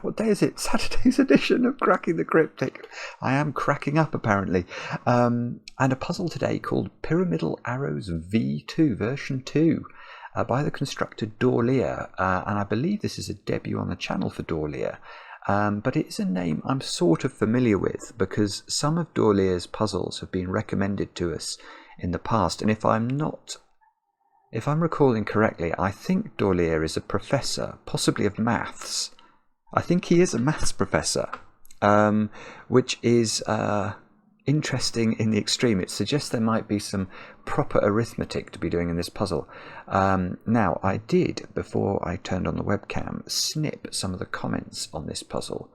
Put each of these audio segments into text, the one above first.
what day is it? Saturday's edition of Cracking the Cryptic. I am cracking up, apparently. And a puzzle today called Pyramidal Arrows V2, version 2, by the constructor Dorlir. And I believe this is a debut on the channel for Dorlir. But it is a name I'm sort of familiar with because some of Dorlir's puzzles have been recommended to us in the past. And if I'm recalling correctly, I think Dorlir is a professor, possibly of maths. I think he is a maths professor, which is interesting in the extreme. It suggests there might be some proper arithmetic to be doing in this puzzle. Now, I did, before I turned on the webcam, snip some of the comments on this puzzle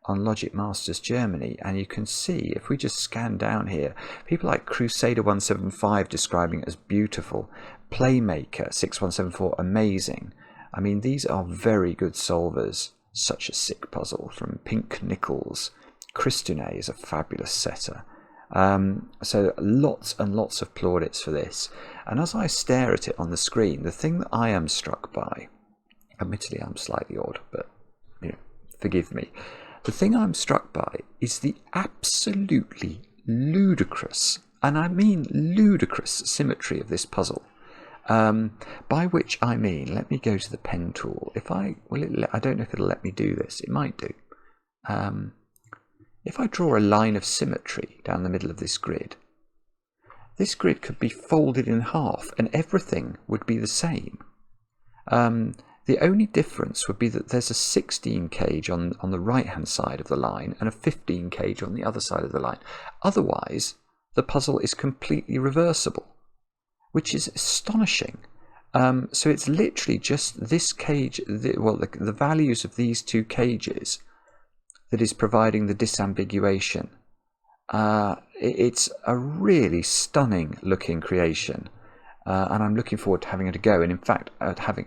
on Logic Masters Germany, and you can see, if we just scan down here, people like Crusader175 describing it as beautiful, Playmaker 6174 amazing. I mean, these are very good solvers. Such a sick puzzle from Pink Nichols. Christune is a fabulous setter. So lots and lots of plaudits for this. And as I stare at it on the screen, the thing that I am struck by, admittedly I'm slightly odd, but forgive me. The thing I'm struck by is the absolutely ludicrous, and I mean ludicrous, symmetry of this puzzle. By which I mean, let me go to the pen tool. I don't know if it'll let me do this. It might do. If I draw a line of symmetry down the middle of this grid could be folded in half and everything would be the same. The only difference would be that there's a 16 cage on the right hand side of the line and a 15 cage on the other side of the line. Otherwise, the puzzle is completely reversible, which is astonishing. So it's literally just this cage, the values of these two cages that is providing the disambiguation. It's a really stunning looking creation, and I'm looking forward to having it a go. And in fact, having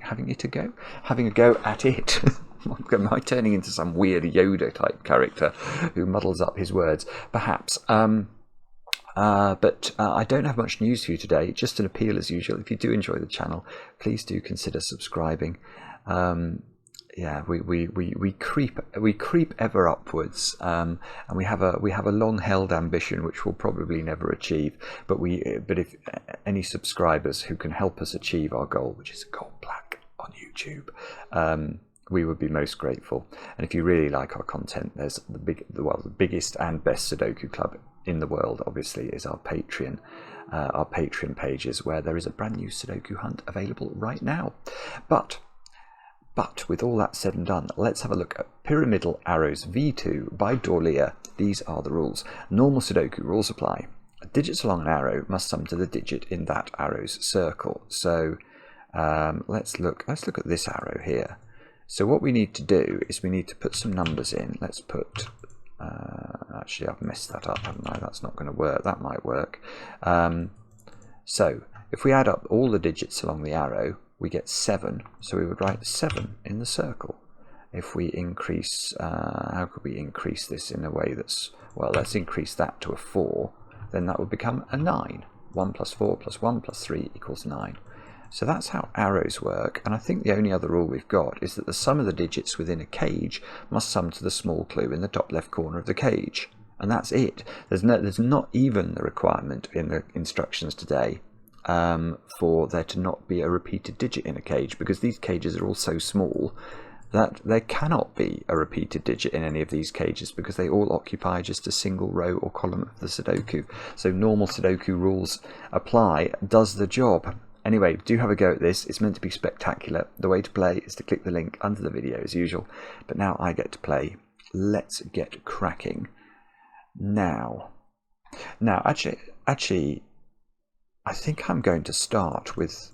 a go at it. Am I turning into some weird Yoda type character who muddles up his words? Perhaps. But I don't have much news for you today. Just an appeal as usual. If you do enjoy the channel, please do consider subscribing. Yeah, we creep ever upwards, and we have a long-held ambition which we'll probably never achieve. But if any subscribers who can help us achieve our goal, which is a gold plaque on YouTube, we would be most grateful. And if you really like our content, there's the biggest and best Sudoku Club in the world, obviously, is our Patreon pages, where there is a brand new Sudoku hunt available right now. But with all that said and done, let's have a look at Pyramidal Arrows V2 by Dorlir. These are the rules. Normal Sudoku rules apply. Digits along an arrow must sum to the digit in that arrow's circle. So let's look at this arrow here. So what we need to do is we need to put some numbers in. Let's put, actually I've messed that up, haven't I? That's not going to work. That might work. So if we add up all the digits along the arrow, we get 7. So we would write 7 in the circle. If we increase, how could we increase this in a way that's, well, let's increase that to a 4. Then that would become a 9. 1 plus 4 plus 1 plus 3 equals 9. So that's how arrows work, and I think the only other rule we've got is that the sum of the digits within a cage must sum to the small clue in the top left corner of the cage. And that's it. There's not even the requirement in the instructions today for there to not be a repeated digit in a cage, because these cages are all so small that there cannot be a repeated digit in any of these cages, because they all occupy just a single row or column of the Sudoku. So normal Sudoku rules apply, does the job. Anyway, do have a go at this. It's meant to be spectacular. The way to play is to click the link under the video as usual. But now I get to play. Let's get cracking. Now actually, I think I'm going to start with,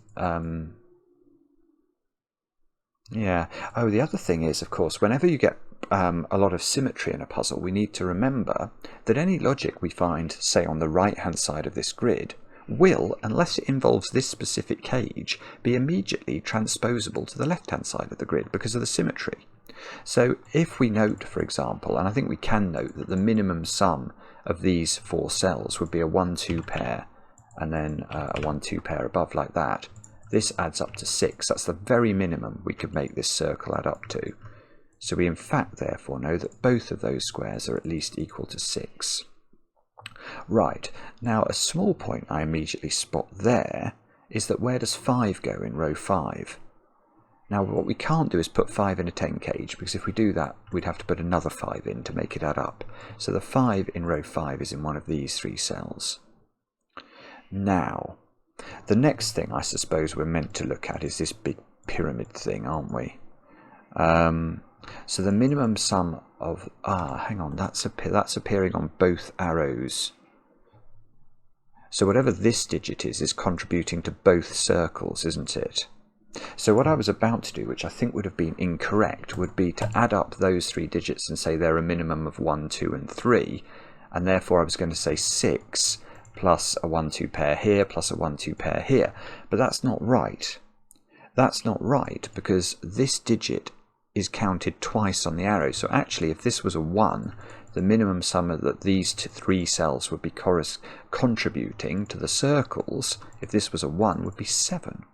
yeah. Oh, the other thing is, of course, whenever you get a lot of symmetry in a puzzle, we need to remember that any logic we find, say, on the right-hand side of this grid, will, unless it involves this specific cage, be immediately transposable to the left-hand side of the grid because of the symmetry. So if we note, for example, and I think we can note that the minimum sum of these 4 cells would be a 1-2 pair, and then a 1-2 pair above like that, this adds up to 6. That's the very minimum we could make this circle add up to. So we in fact therefore know that both of those squares are at least equal to 6. Right, now a small point I immediately spot there is that where does 5 go in row 5? Now what we can't do is put 5 in a 10 cage, because if we do that we'd have to put another 5 in to make it add up. So the 5 in row 5 is in one of these 3 cells. Now, the next thing I suppose we're meant to look at is this big pyramid thing, aren't we? So the minimum sum of... hang on, that's appearing on both arrows. So whatever this digit is contributing to both circles, isn't it? So what I was about to do, which I think would have been incorrect, would be to add up those 3 digits and say they're a minimum of 1, 2 and 3. And therefore I was going to say 6 plus a 1, 2 pair here plus a 1, 2 pair here. But that's not right. That's not right, because this digit is counted twice on the arrow. So actually, if this was a 1, the minimum sum that these 3 cells would be contributing to the circles, if this was a 1, would be 7.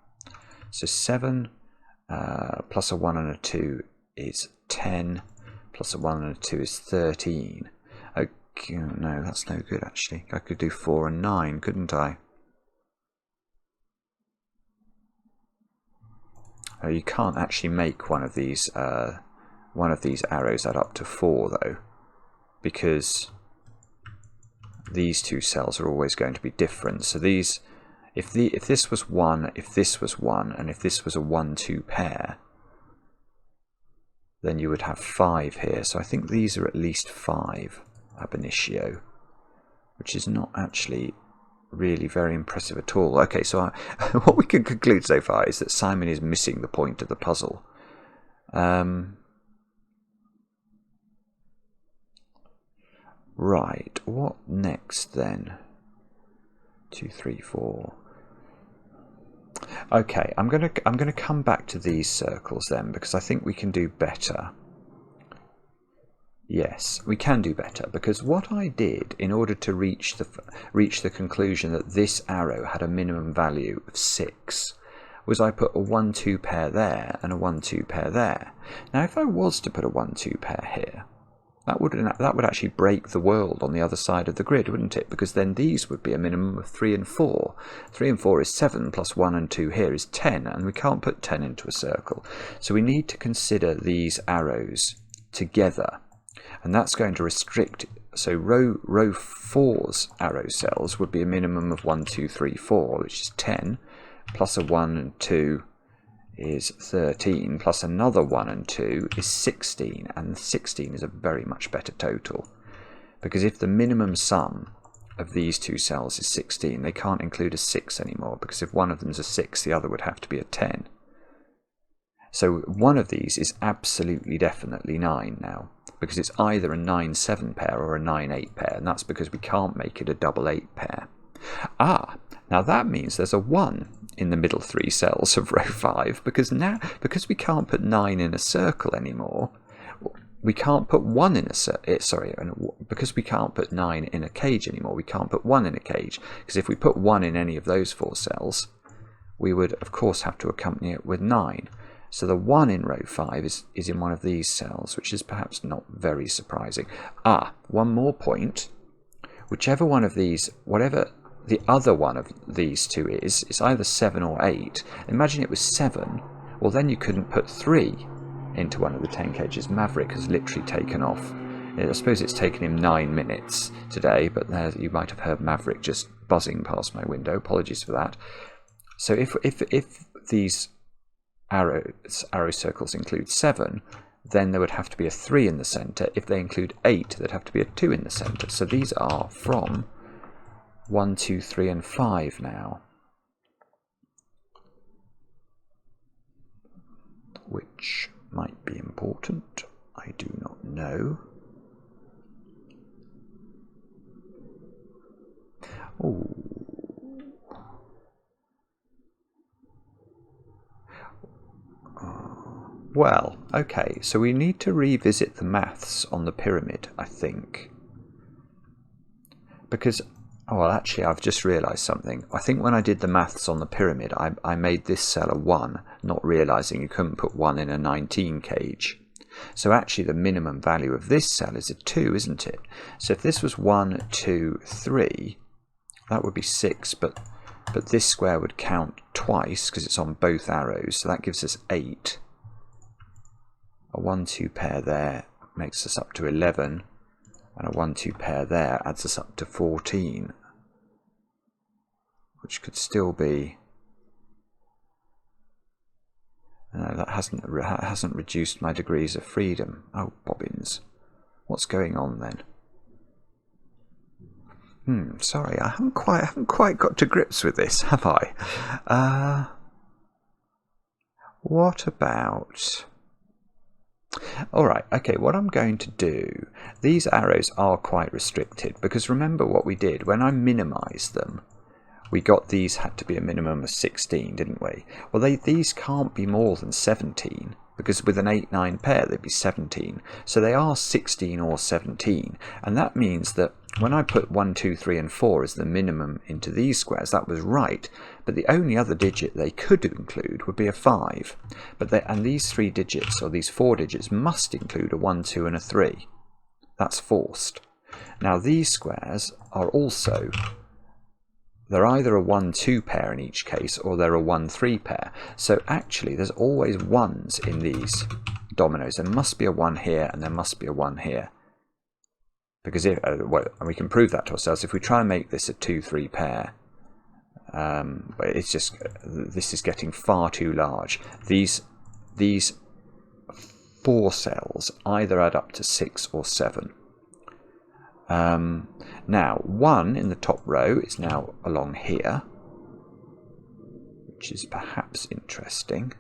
So 7 plus a 1 and a 2 is 10, plus a 1 and a 2 is 13. Okay, no, that's no good actually. I could do 4 and 9, couldn't I? You can't actually make one of these arrows add up to 4 though, because these 2 cells are always going to be different. So these, if this was 1, if this was 1, and if this was a 1, 2 pair, then you would have 5 here. So I think these are at least 5 ab initio, which is not actually really very impressive at all. Okay, so what we can conclude so far is that Simon is missing the point of the puzzle. Right, what next then? 2, 3, 4. Okay, I'm gonna come back to these circles then, because I think we can do better. Yes, we can do better, because what I did in order to reach the conclusion that this arrow had a minimum value of 6 was I put a 1, 2 pair there and a 1, 2 pair there. Now if I was to put a 1, 2 pair here, that would actually break the world on the other side of the grid, wouldn't it? Because then these would be a minimum of 3 and 4. 3 and 4 is 7, plus 1 and 2 here is 10, and we can't put 10 into a circle. So we need to consider these arrows together. And that's going to restrict, so row 4's arrow cells would be a minimum of 1, 2, 3, 4, which is 10, plus a 1 and 2 is 13, plus another 1 and 2 is 16, and 16 is a very much better total. Because if the minimum sum of these 2 cells is 16, they can't include a 6 anymore, because if one of them is a 6, the other would have to be a 10. So one of these is absolutely definitely 9 now, because it's either a 9-7 pair or a 9-8 pair, and that's because we can't make it a double 8 pair. Now that means there's a 1 in the middle 3 cells of row 5, because we can't put 9 in a circle anymore, we can't put 1 in because we can't put 9 in a cage anymore, we can't put 1 in a cage, because if we put 1 in any of those 4 cells, we would of course have to accompany it with 9. So the 1 in row 5 is in one of these cells, which is perhaps not very surprising. One more point. Whichever one of these, whatever the other one of these 2 is, it's either 7 or 8. Imagine it was 7. Well, then you couldn't put 3 into one of the 10 cages. Maverick has literally taken off. I suppose it's taken him 9 minutes today, but you might have heard Maverick just buzzing past my window. Apologies for that. So if these arrow circles include 7, then there would have to be a 3 in the centre. If they include 8, there'd have to be a 2 in the centre. So these are from 1, 2, 3 and 5 now, which might be important. I do not know. Well, okay, so we need to revisit the maths on the pyramid, I think. Because, actually, I've just realised something. I think when I did the maths on the pyramid, I made this cell a 1, not realising you couldn't put 1 in a 19 cage. So actually the minimum value of this cell is a 2, isn't it? So if this was 1, 2, 3, that would be 6, but this square would count twice because it's on both arrows, so that gives us 8. A 1, 2 pair there makes us up to 11, and a 1, 2 pair there adds us up to 14, which could still be... No, that hasn't reduced my degrees of freedom. Oh, bobbins. What's going on then? Sorry, I haven't quite got to grips with this, have I? What about... Alright, okay, what I'm going to do... These arrows are quite restricted, because remember what we did. When I minimised them, we got these had to be a minimum of 16, didn't we? Well, these can't be more than 17, because with an 8-9 pair, they'd be 17. So they are 16 or 17, and that means that when I put 1, 2, 3, and 4 as the minimum into these squares, that was right, but the only other digit they could include would be a 5. And these 3 digits, or these 4 digits, must include a 1, 2, and a 3. That's forced. Now these squares are also... They're either a 1, 2 pair in each case, or they're a 1, 3 pair. So actually, there's always 1s in these dominoes. There must be a 1 here, and there must be a 1 here. Because if, well, we can prove that to ourselves. If we try and make this a 2, 3 pair, it's just, this is getting far too large. These 4 cells either add up to 6 or 7. Now, 1 in the top row is now along here, which is perhaps interesting,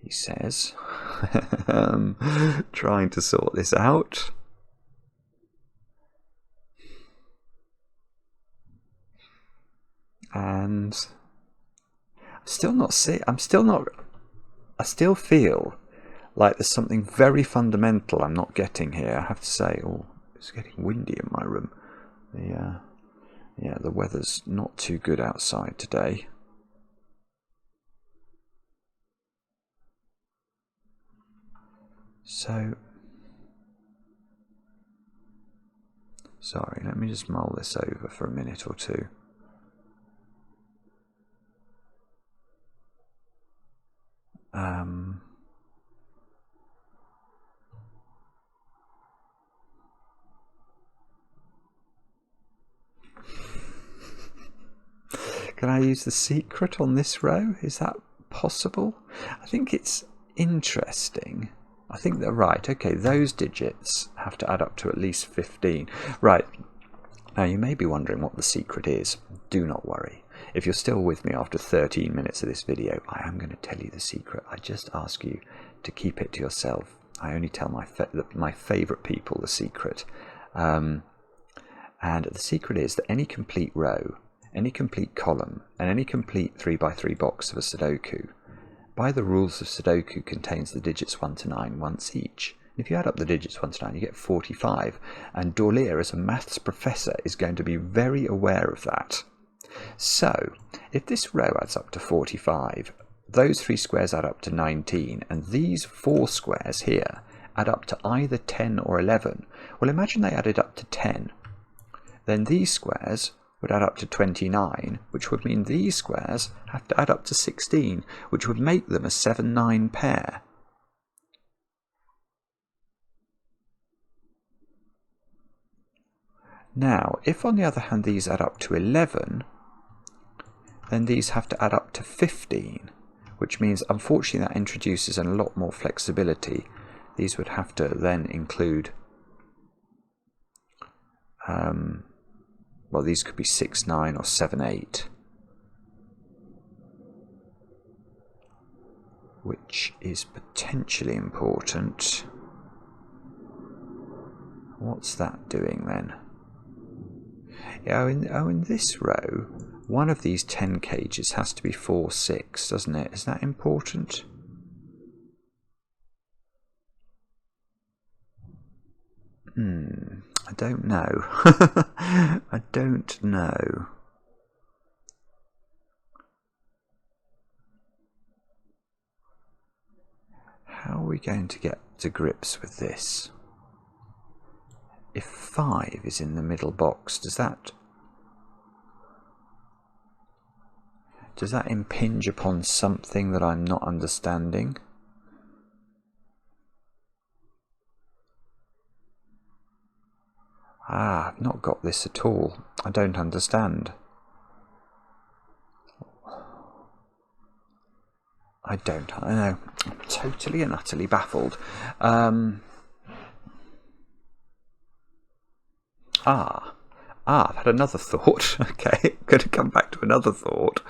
he says. Trying to sort this out. And I still feel like there's something very fundamental I'm not getting here, I have to say. Oh, it's getting windy in my room. The weather's not too good outside today. So, sorry, let me just mull this over for a minute or two. Can I use the secret on this row? Is that possible? I think it's interesting. I think they're right. Okay, those digits have to add up to at least 15. Right. Now, you may be wondering what the secret is. Do not worry. If you're still with me after 13 minutes of this video, I am going to tell you the secret. I just ask you to keep it to yourself. I only tell my favourite people the secret. And the secret is that any complete row, any complete column, and any complete 3x3 box of a Sudoku, by the rules of Sudoku, contains the digits 1 to 9 once each. If you add up the digits 1 to 9, you get 45. And Dorlir, as a maths professor, is going to be very aware of that. So, if this row adds up to 45, those 3 squares add up to 19, and these 4 squares here add up to either 10 or 11. Well, imagine they added up to 10. Then these squares would add up to 29, which would mean these squares have to add up to 16, which would make them a 7-9 pair. Now, if on the other hand these add up to 11, then these have to add up to 15, which means unfortunately that introduces a lot more flexibility. These would have to then include, well, these could be 6, 9 or 7, 8, which is potentially important. What's that doing then? In this row, one of these 10 cages has to be 4, 6, doesn't it? Is that important? I don't know. I don't know. how are we going to get to grips with this? If 5 is in the middle box, does that impinge upon something that I'm not understanding? Ah, I've not got this at all. I don't understand. I know. I'm totally and utterly baffled. I've had another thought. Okay, I'm going to come back to another thought.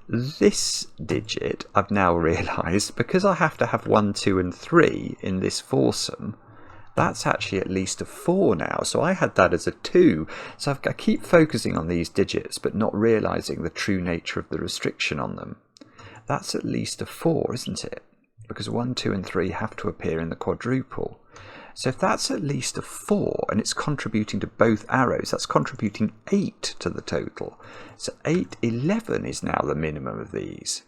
This digit, I've now realised, because I have to have 1, 2 and 3 in this foursome, that's actually at least a 4 now. So I had that as a 2. So I keep focusing on these digits, but not realising the true nature of the restriction on them. That's at least a 4, isn't it? Because 1, 2 and 3 have to appear in the quadruple. So if that's at least a 4 and it's contributing to both arrows, that's contributing 8 to the total. So 8, 11 is now the minimum of these.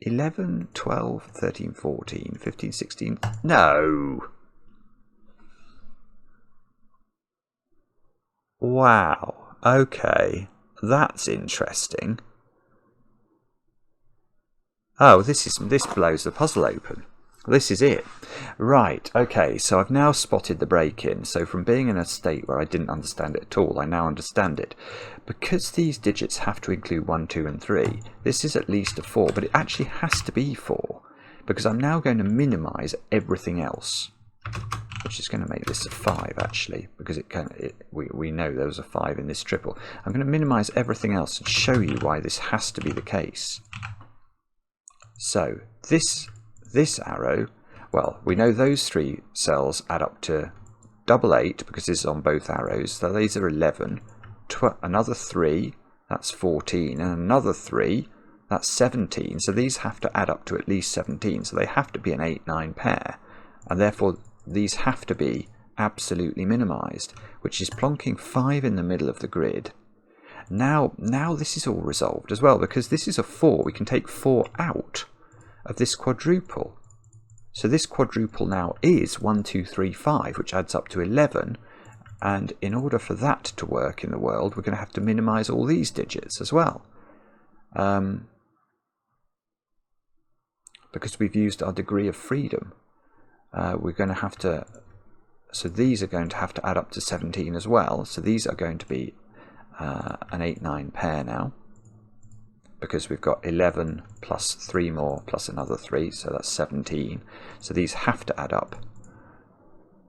11, 12, 13, 14, 15, 16. No! Wow. Okay. That's interesting. Oh, this blows the puzzle open. This is it. Right, okay, so I've now spotted the break-in. So from being in a state where I didn't understand it at all, I now understand it. Because these digits have to include 1, 2 and 3, this is at least a 4, but it actually has to be 4. Because I'm now going to minimise everything else. Which is going to make this a 5 actually, because we know there was a 5 in this triple. I'm going to minimise everything else and show you why this has to be the case. So this arrow, well, we know those 3 cells add up to 8 because this is on both arrows. So these are 11. Another 3, that's 14, and another 3, that's 17. So these have to add up to at least 17. So they have to be an 8-9 pair, and therefore these have to be absolutely minimised, which is plonking 5 in the middle of the grid. Now this is all resolved as well, because this is a 4. We can take 4 out of this quadruple. So this quadruple now is 1, 2, 3, 5, which adds up to 11. And in order for that to work in the world, we're going to have to minimise all these digits as well. Because we've used our degree of freedom. We're going to have to... So these are going to have to add up to 17 as well. So these are going to be an 8-9 pair now, because we've got 11 plus 3 more plus another 3, so that's 17. So these have to add up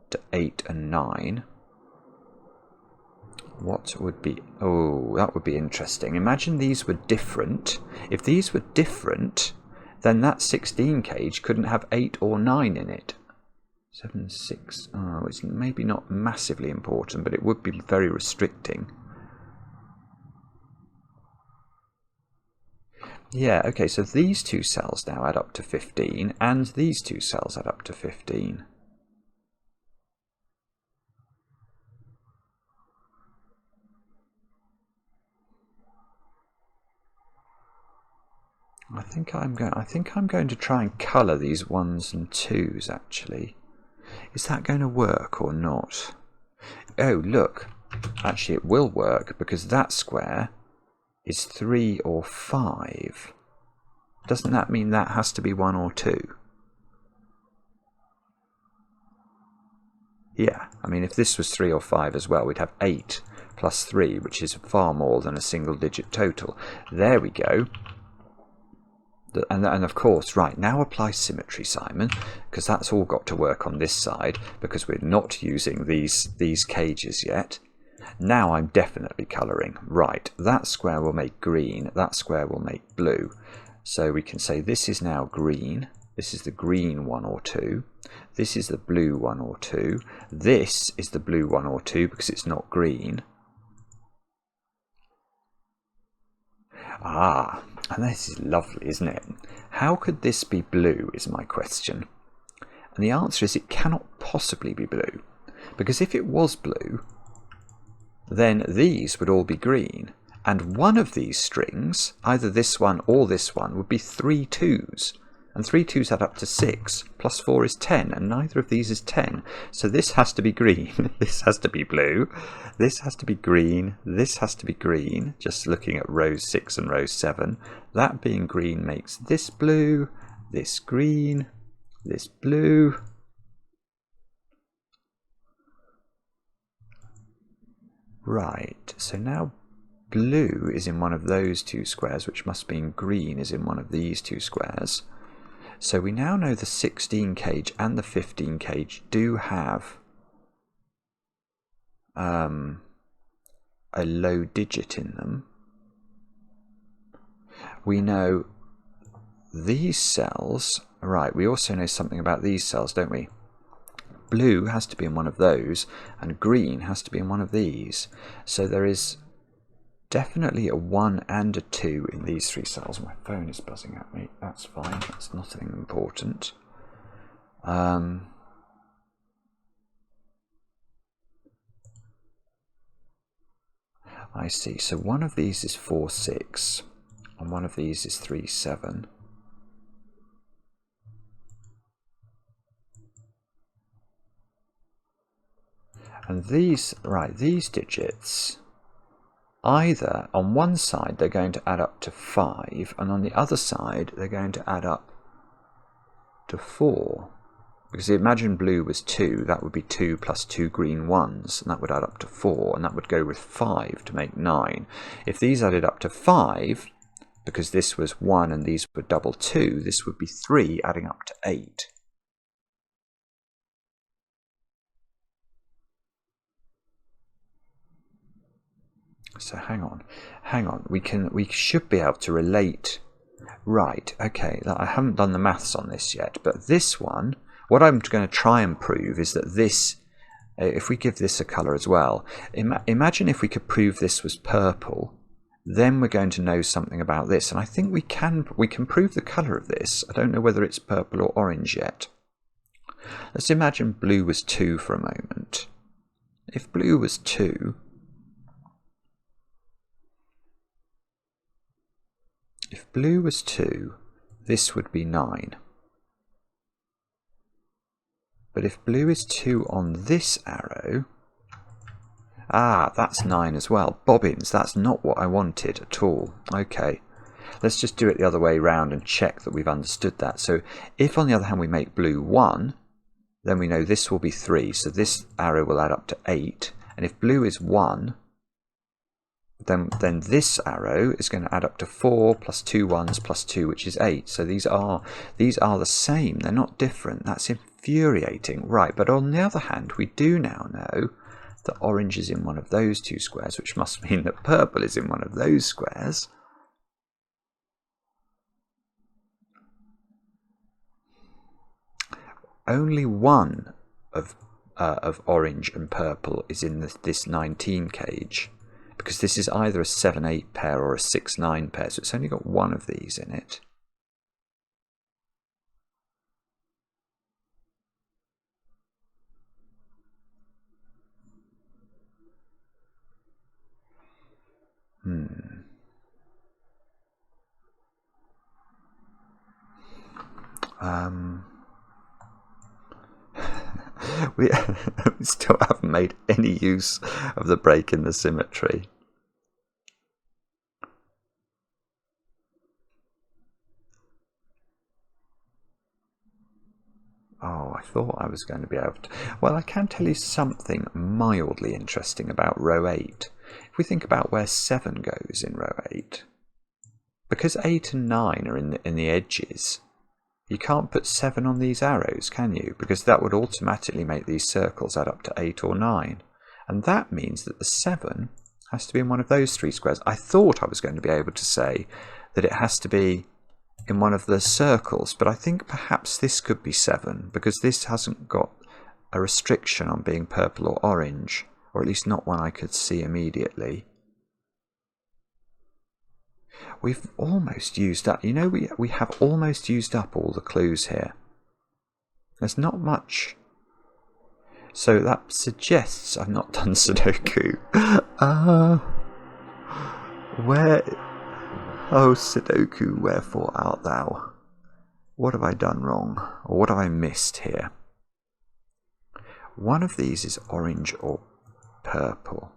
to 8 and 9. What would be... Oh, that would be interesting. Imagine these were different. If these were different, then that 16 cage couldn't have 8 or 9 in it. 7, 6... Oh, it's maybe not massively important, but it would be very restricting. Yeah, okay, so these 2 cells now add up to 15, and these 2 cells add up to 15. I think I'm going to try and colour these 1s and 2s actually. Is that going to work or not? Oh, look. Actually, it will work, because that square is 3 or 5. Doesn't that mean that has to be 1 or 2? Yeah, I mean, if this was 3 or 5 as well, we'd have 8 plus 3, which is far more than a single digit total. There we go. And of course, right, now apply symmetry, Simon, because that's all got to work on this side, because we're not using these cages yet. Now I'm definitely colouring. Right, that square will make green, that square will make blue. So we can say this is now green, this is the green 1 or 2, this is the blue 1 or 2, this is the blue 1 or 2 because it's not green. Ah, and this is lovely, isn't it? How could this be blue is my question. And the answer is it cannot possibly be blue, because if it was blue, then these would all be green, and one of these strings, either this one or this one, would be 3 2s. And 3 2s add up to 6, plus 4 is 10, and neither of these is 10. So this has to be green, this has to be blue, this has to be green, this has to be green, just looking at row 6 and row 7. That being green makes this blue, this green, this blue. Right, so now blue is in one of those two squares, which must mean green is in one of these two squares. So we now know the 16 cage and the 15 cage do have a low digit in them. We know these cells, right, we also know something about these cells, don't we? Blue has to be in one of those, and green has to be in one of these. So there is definitely a 1 and a 2 in these 3 cells. My phone is buzzing at me. That's fine. That's nothing important. I see. So one of these is 4 6, and one of these is 3 7. And these, right, these digits, either on one side they're going to add up to 5, and on the other side they're going to add up to 4. Because imagine blue was 2, that would be 2 plus 2 green ones, and that would add up to 4, and that would go with 5 to make 9. If these added up to 5, because this was 1 and these were double 2, this would be 3 adding up to 8. So hang on, we should be able to relate. Right, okay, I haven't done the maths on this yet, but this one, what I'm going to try and prove is that this, if we give this a colour as well, imagine if we could prove this was purple, then we're going to know something about this, and I think we can prove the colour of this. I don't know whether it's purple or orange yet. Let's imagine blue was 2 for a moment. If blue was 2, if blue was 2, this would be 9. But if blue is 2 on this arrow, that's 9 as well. Bobbins, that's not what I wanted at all. Okay, let's just do it the other way round and check that we've understood that. So if on the other hand we make blue 1, then we know this will be 3, so this arrow will add up to 8. And if blue is 1, then this arrow is going to add up to 4 plus 2 1s plus 2, which is 8. So these are the same. They're not different. That's infuriating. Right, but on the other hand, we do now know that orange is in one of those two squares, which must mean that purple is in one of those squares. Only one of orange and purple is in this 19 cage, because this is either a 7-8 pair or a 6-9 pair, so it's only got one of these in it. We still haven't made any use of the break in the symmetry. Oh, I thought I was going to be able to. Well, I can tell you something mildly interesting about row 8. If we think about where 7 goes in row 8, because 8 and 9 are in the edges, you can't put 7 on these arrows, can you? Because that would automatically make these circles add up to 8 or 9. And that means that the 7 has to be in one of those 3 squares. I thought I was going to be able to say that it has to be in one of the circles, but I think perhaps this could be 7, because this hasn't got a restriction on being purple or orange, or at least not one I could see immediately. We've almost used up, you know, we have almost used up all the clues here. There's not much. So that suggests I've not done Sudoku. Where, oh Sudoku, wherefore art thou? what have I done wrong? Or what have I missed here? One of these is orange or purple.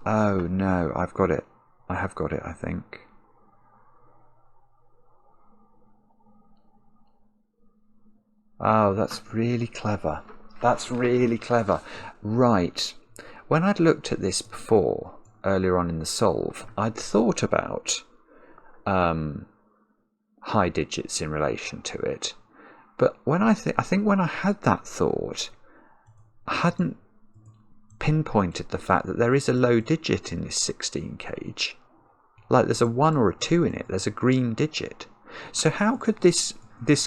Oh no, I've got it. I have got it, I think. Oh, that's really clever. That's really clever. Right. When I'd looked at this before, earlier on in the solve, I'd thought about high digits in relation to it. But when I think when I had that thought, I hadn't pinpointed the fact that there is a low digit in this 16 cage. Like there's a 1 or a 2 in it, there's a green digit. So how could this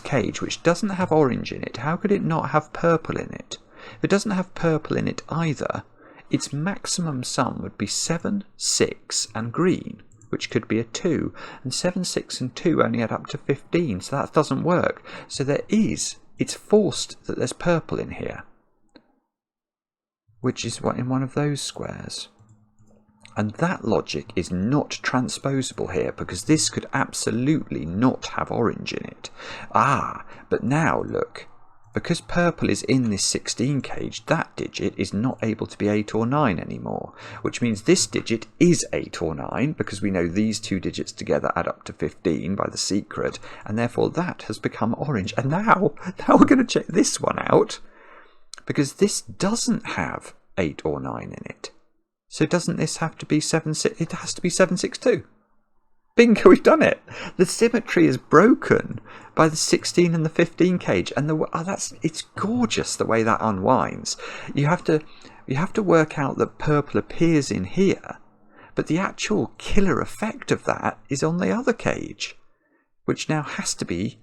cage, which doesn't have orange in it, how could it not have purple in it? If it doesn't have purple in it either, its maximum sum would be 7, 6 and green, which could be a 2. And 7, 6 and 2 only add up to 15, so that doesn't work. So it's forced that there's purple in here, which is in one of those squares. And that logic is not transposable here, because this could absolutely not have orange in it. Ah, but now look, because purple is in this 16 cage, that digit is not able to be 8 or 9 anymore, which means this digit is 8 or 9, because we know these two digits together add up to 15 by the secret, and therefore that has become orange. And now we're going to check this one out, because this doesn't have 8 or 9 in it. So doesn't this have to be 7, 6? It has to be 7, 6, 2. Bingo, we've done it. The symmetry is broken by the 16 and the 15 cage, and it's gorgeous the way that unwinds. You have to work out that purple appears in here, but the actual killer effect of that is on the other cage, which now has to be,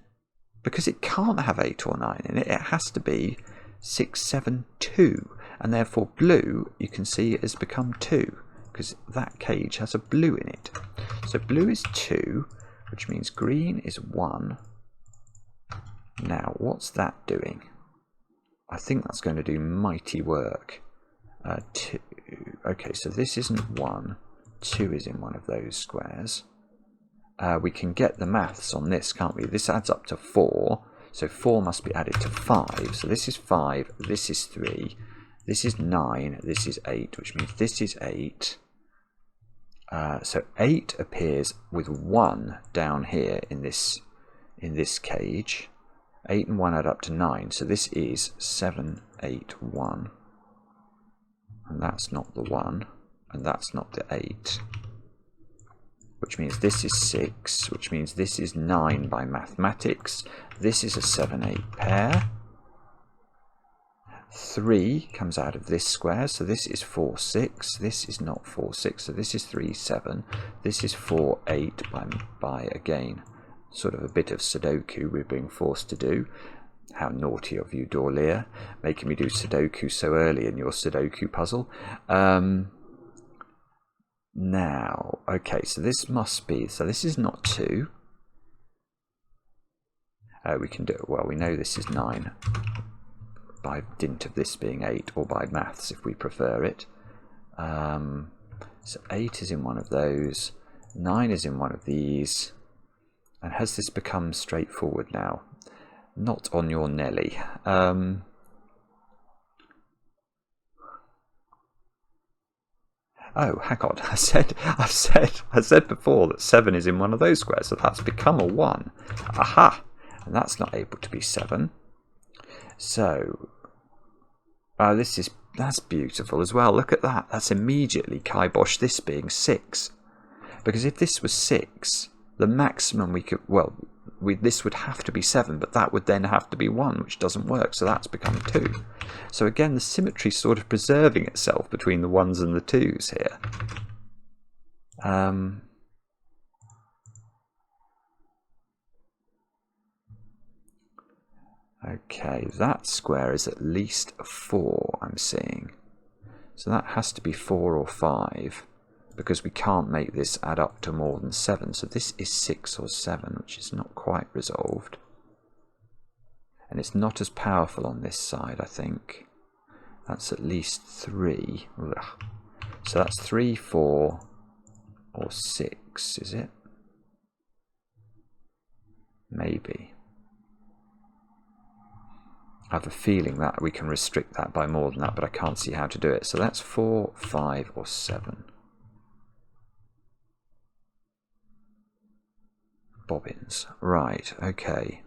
because it can't have 8 or 9 in it, it has to be 6, 7, 2. And therefore blue, you can see, has become 2, because that cage has a blue in it. So blue is 2, which means green is 1. Now, what's that doing? I think that's going to do mighty work. 2. Okay, so this isn't 1. 2 is in one of those squares. We can get the maths on this, can't we? This adds up to 4. So 4 must be added to 5. So this is 5, this is 3. This is 9, this is 8, which means this is 8. So 8 appears with 1 down here in this cage. 8 and 1 add up to 9, so this is 7, 8, 1. And that's not the 1, and that's not the 8. Which means this is 6, which means this is 9 by mathematics. This is a 7, 8 pair. 3 comes out of this square, so this is 4, 6. This is not 4, 6, so this is 3, 7. This is 4, 8 by again, sort of a bit of Sudoku we're being forced to do. How naughty of you, Dorlir, making me do Sudoku so early in your Sudoku puzzle. Now, okay, so this must be, so this is not 2. We can do it, well, we know this is 9. By dint of this being 8, or by maths if we prefer it. So 8 is in one of those, 9 is in one of these, and has this become straightforward now? Not on your Nelly. Oh, hang on, I said before that 7 is in one of those squares, so that's become a 1. Aha! And that's not able to be 7. So, that's beautiful as well. Look at that. That's immediately kibosh this being 6. Because if this was 6, the maximum we could, well, this would have to be 7, but that would then have to be 1, which doesn't work, so that's become 2. So again, the symmetry is sort of preserving itself between the 1s and the 2s here. Okay, that square is at least 4, I'm seeing. So that has to be 4 or 5. because we can't make this add up to more than 7. So this is 6 or 7, which is not quite resolved. And it's not as powerful on this side, I think. That's at least 3. Ugh. So that's 3, 4, or 6, is it? Maybe. I have a feeling that we can restrict that by more than that, but I can't see how to do it. So that's 4, 5, or 7. Bobbins. Right, okay.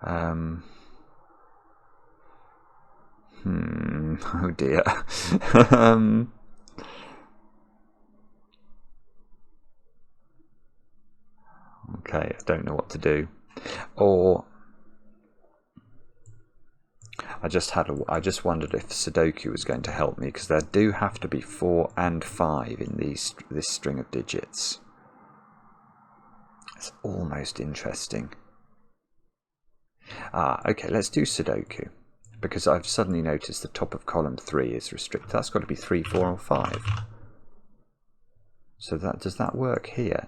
Oh dear. Okay, I don't know what to do. Or I just wondered if Sudoku was going to help me, because there do have to be 4 and 5 in this string of digits. It's almost interesting. Okay, let's do Sudoku, because I've suddenly noticed the top of column 3 is restricted. That's got to be 3, 4, or 5. So does that work here?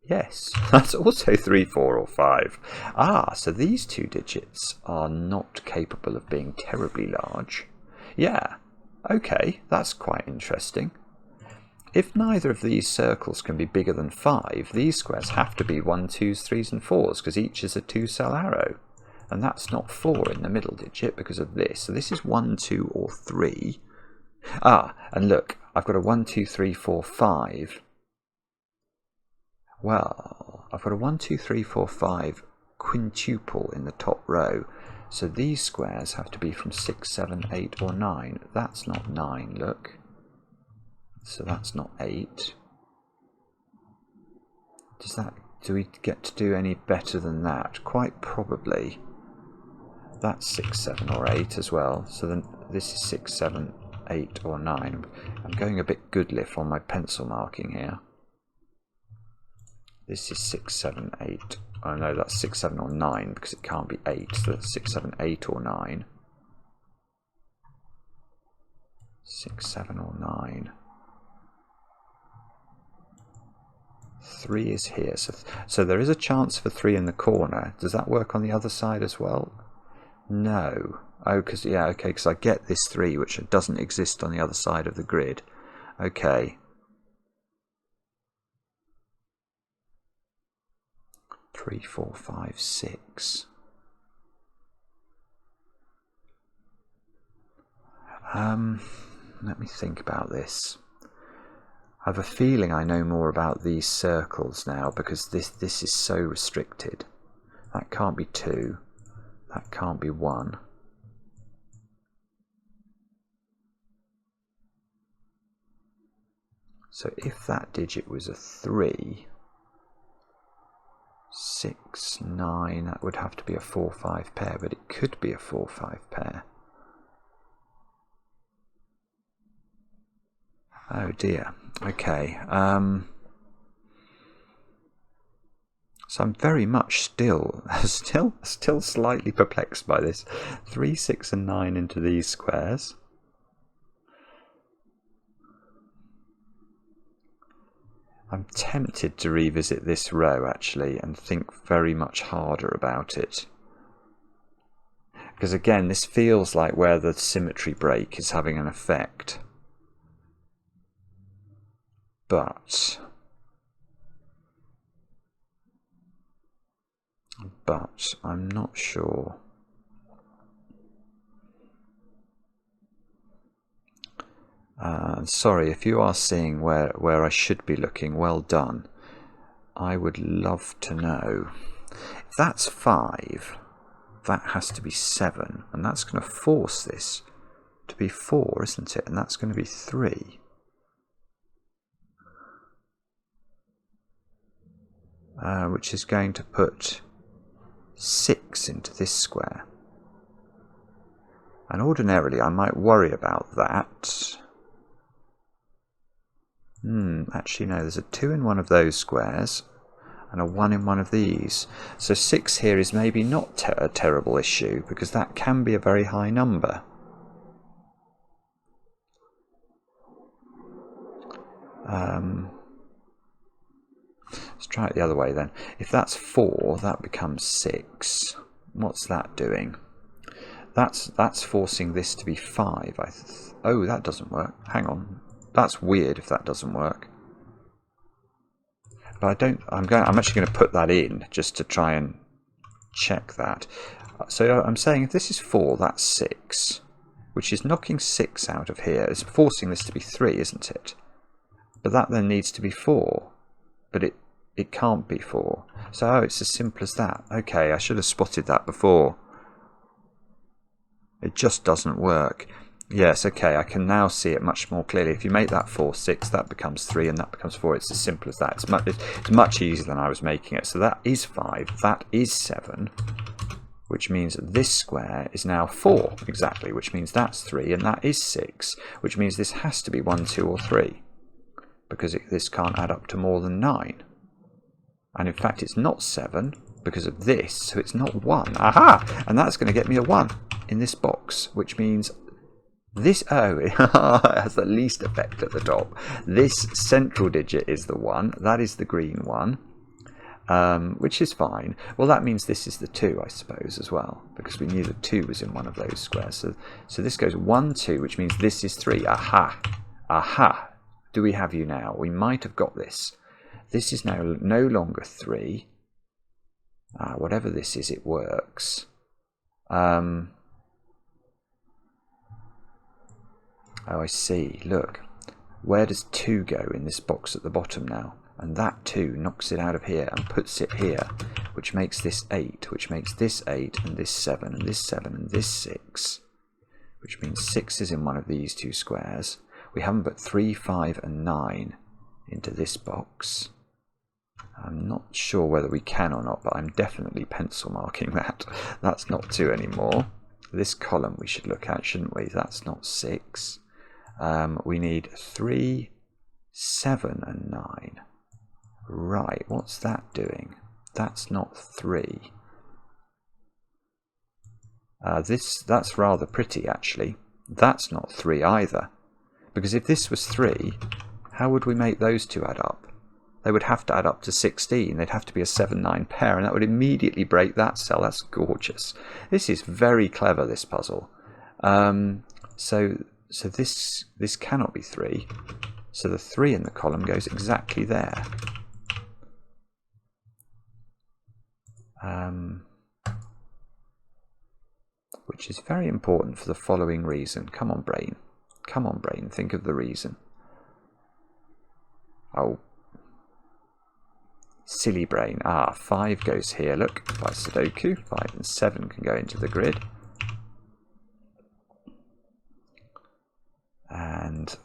Yes, that's also 3, 4, or 5. So these 2 digits are not capable of being terribly large. Yeah, okay, that's quite interesting. If neither of these circles can be bigger than 5, these squares have to be 1, 2s, 3s, and 4s, because each is a 2-cell arrow. And that's not 4 in the middle digit because of this. So this is 1, 2, or 3. And look, I've got a 1, 2, 3, 4, 5. Well, I've got a 1, 2, 3, 4, 5 quintuple in the top row. So these squares have to be from 6, 7, 8, or 9. That's not 9, look. So that's not 8. Do we get to do any better than that? Quite probably. That's 6, 7, or 8 as well. So then this is 6, 7, 8, or 9. I'm going a bit Goodliff on my pencil marking here. This is 6, 7, 8. Oh no, that's 6, 7, or 9, because it can't be 8. So that's 6, 7, 8, or 9. 6, 7, or 9. 3 is here. So there is a chance for 3 in the corner. Does that work on the other side as well? No. Oh, because, yeah, okay, because I get this 3, which doesn't exist on the other side of the grid. Okay. 3, 4, 5, 6. Let me think about this. I have a feeling I know more about these circles now, because this is so restricted. That can't be 2. That can't be 1. So if that digit was a 3, 6, 9, that would have to be a 4, 5 pair, but it could be a 4, 5 pair. Oh dear. Okay. So I'm very much still slightly perplexed by this. 3, 6, and 9 into these squares. I'm tempted to revisit this row actually and think very much harder about it. Because again, this feels like where the symmetry break is having an effect. But I'm not sure. Sorry, if you are seeing where I should be looking, well done. I would love to know. If that's 5, that has to be 7, and that's going to force this to be 4, isn't it? And that's going to be 3. Which is going to put 6 into this square. And ordinarily I might worry about that. Actually no, there's a 2 in one of those squares. and a 1 in one of these. So 6 here is maybe not a terrible issue, because that can be a very high number. Let's try it the other way then. If that's 4, that becomes 6. What's that doing? That's forcing this to be 5. Oh, that doesn't work. Hang on. That's weird if that doesn't work. But I'm actually going to put that in just to try and check that. So I'm saying if this is 4, that's 6, which is knocking 6 out of here. It's forcing this to be 3, isn't it? But that then needs to be 4. But it can't be 4. So it's as simple as that. Okay, I should have spotted that before. It just doesn't work. Yes, okay, I can now see it much more clearly. If you make that 4, 6, that becomes 3, and that becomes 4. It's as simple as that. It's much easier than I was making it. So that is 5, that is 7, which means that this square is now 4, exactly, which means that's 3, and that is 6, which means this has to be 1, 2, or 3, because this can't add up to more than 9. And in fact, it's not 7 because of this, so it's not 1. Aha! And that's going to get me a 1 in this box, which means this, oh, it has the least effect at the top. This central digit is the 1. That is the green one, which is fine. Well, that means this is the 2, I suppose, as well, because we knew that 2 was in one of those squares. So this goes 1, 2, which means this is 3. Aha! Aha! Do we have you now? We might have got this. This is now no longer 3. Whatever this is, it works. Oh, I see. Look. Where does 2 go in this box at the bottom now? And that 2 knocks it out of here and puts it here, which makes this 8, which makes this 8, and this 7, and this 7, and this 6, which means 6 is in one of these 2 squares. We haven't put 3, 5, and 9 into this box. I'm not sure whether we can or not, but I'm definitely pencil marking that. That's not 2 anymore. This column we should look at, shouldn't we? That's not 6. We need 3, 7, and 9. Right, what's that doing? That's not 3. That's rather pretty, actually. That's not 3 either. Because if this was 3, how would we make those 2 add up? They would have to add up to 16. They'd have to be a 7-9 pair, and that would immediately break that cell. That's gorgeous. This is very clever, this puzzle. So this cannot be 3. So the 3 in the column goes exactly there. Which is very important for the following reason. Come on, brain. Come on, brain. Think of the reason. Oh. Silly brain. 5 goes here. Look, by Sudoku. 5 and 7 can go into the grid. And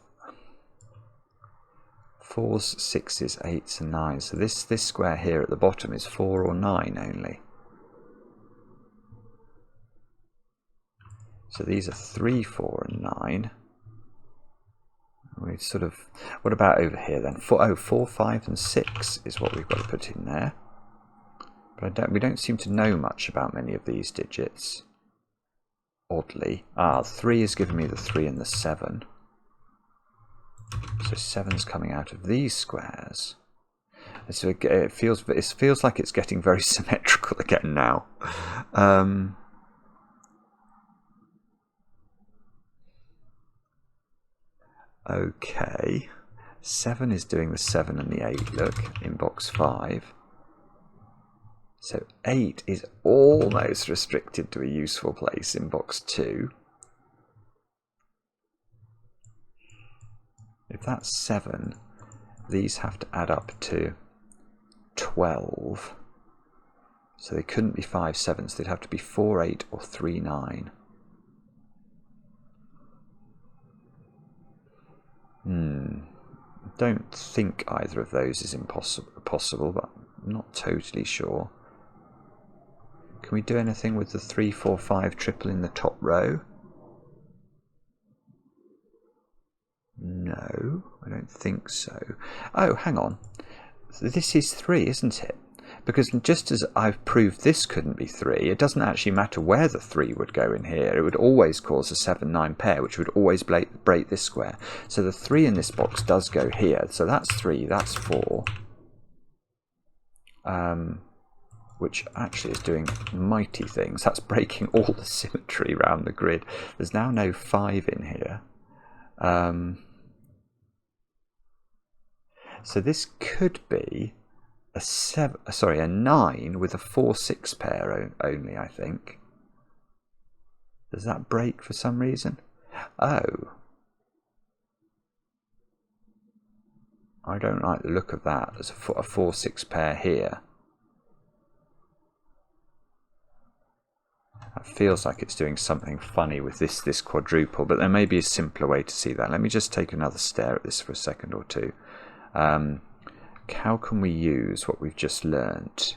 4s, 6s, 8s, and 9s. So this square here at the bottom is 4 or 9 only. So these are 3, 4, and 9. We sort of. What about over here then? 4, 5, and 6 is what we've got to put in there. But we don't seem to know much about many of these digits. Oddly. 3 is giving me the 3 and the 7. So 7's coming out of these squares. And so it feels like it's getting very symmetrical again now. Okay, 7 is doing the 7 and the 8, look, in box 5. So 8 is almost restricted to a useful place in box 2. If that's 7, these have to add up to 12. So they couldn't be 5 7s, they'd have to be 4 8 or 3 9. Don't think either of those is possible, but I'm not totally sure. Can we do anything with the 3 4 5 triple in the top row? No, I don't think so. Oh, hang on. This is 3, isn't it? because just as I've proved this couldn't be 3, it doesn't actually matter where the 3 would go in here. It would always cause a 7-9 pair, which would always break this square. So the 3 in this box does go here. So that's 3, that's 4. Which actually is doing mighty things. That's breaking all the symmetry around the grid. There's now no 5 in here. So this could be a 9 with a 4-6 pair only, I think. Does that break for some reason? Oh. I don't like the look of that. There's a 4-6 pair here. It feels like it's doing something funny with this quadruple, but there may be a simpler way to see that. Let me just take another stare at this for a second or two. How can we use what we've just learnt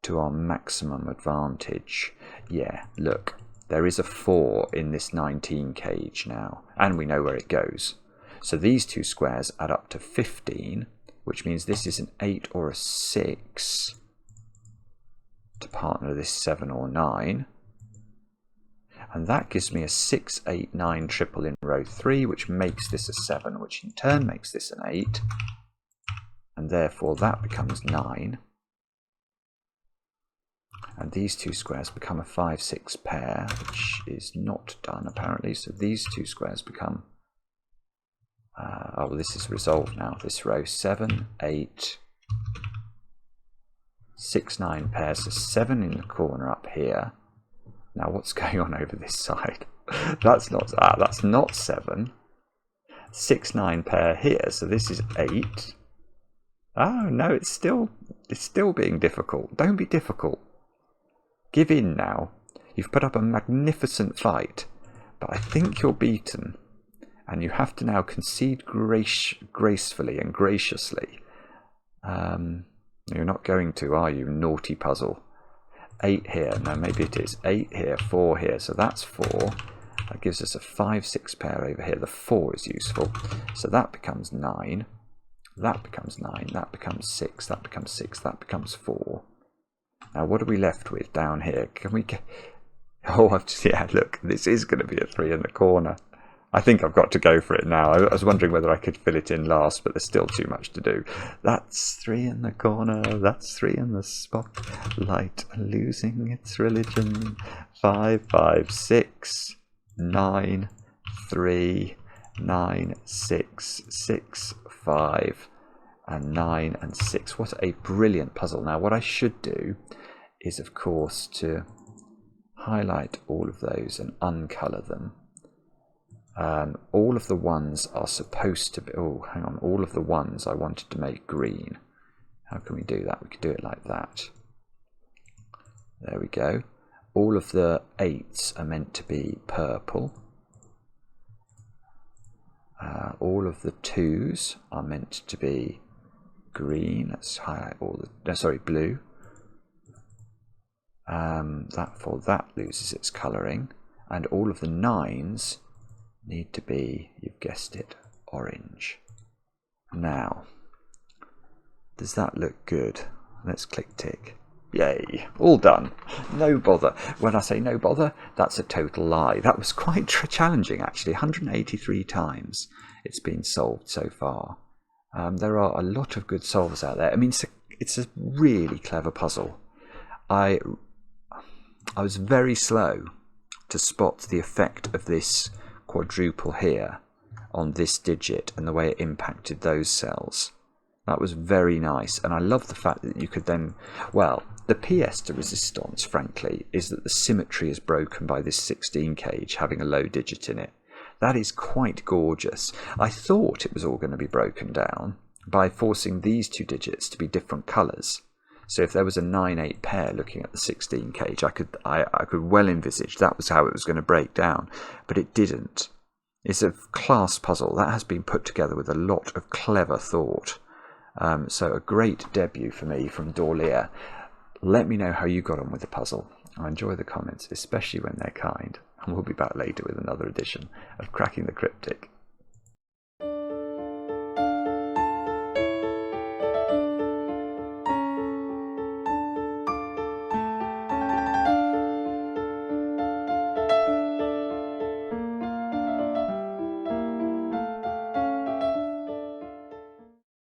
to our maximum advantage? Yeah, look, there is a 4 in this 19 cage now, and we know where it goes. So these two squares add up to 15, which means this is an 8 or a 6 to partner this 7 or 9. And that gives me a 6, 8, 9 triple in row 3, which makes this a 7, which in turn makes this an 8. And therefore that becomes 9. And these two squares become a 5-6 pair, which is not done apparently. So these two squares become, oh, this is resolved now. This row 7, 8, 6, 9 pairs. So 7 in the corner up here. Now what's going on over this side? That's not 7. 6, 9 pair here. So this is 8. Oh no, it's still being difficult. Don't be difficult. Give in now. You've put up a magnificent fight, but I think you're beaten, and you have to now concede gracefully and graciously. You're not going to, are you, naughty puzzle? 8 here. No, maybe it is. 8 here, 4 here. So that's 4. That gives us a 5-6 pair over here. The 4 is useful. So that becomes 9. That becomes 9, that becomes 6, that becomes 6, that becomes 4. Now what are we left with down here? Can we get... Oh, yeah, look, this is going to be a 3 in the corner. I think I've got to go for it now. I was wondering whether I could fill it in last, but there's still too much to do. That's 3 in the corner, that's 3 in the spotlight, losing its religion. 5, 5, 6, 9, 3, 9, 6, 6, 5 and 9 and 6. What a brilliant puzzle. Now what I should do is of course to highlight all of those and uncolour them. All of the ones are supposed to be, oh hang on, all of the ones I wanted to make green. How can we do that? We could do it like that. There we go. All of the 8s are meant to be purple. All of the 2s are meant to be green. Let's highlight all the, blue. That loses its colouring, and all of the 9s need to be, you've guessed it, orange. Now, does that look good? Let's click tick. Yay, all done. No bother. When I say no bother, that's a total lie. That was quite challenging actually. 183 times it's been solved so far. There are a lot of good solvers out there. I mean, it's a really clever puzzle. I was very slow to spot the effect of this quadruple here on this digit and the way it impacted those cells. That was very nice, and I love the fact that you could then, well, the pièce de résistance, frankly, is that the symmetry is broken by this 16 cage having a low digit in it. That is quite gorgeous. I thought it was all going to be broken down by forcing these two digits to be different colours. So if there was a 9-8 pair looking at the 16 cage, I could well envisage that was how it was going to break down, but it didn't. It's a class puzzle that has been put together with a lot of clever thought. So a great debut for me from Dorlir. Let me know how you got on with the puzzle. I enjoy the comments, especially when they're kind. And we'll be back later with another edition of Cracking the Cryptic.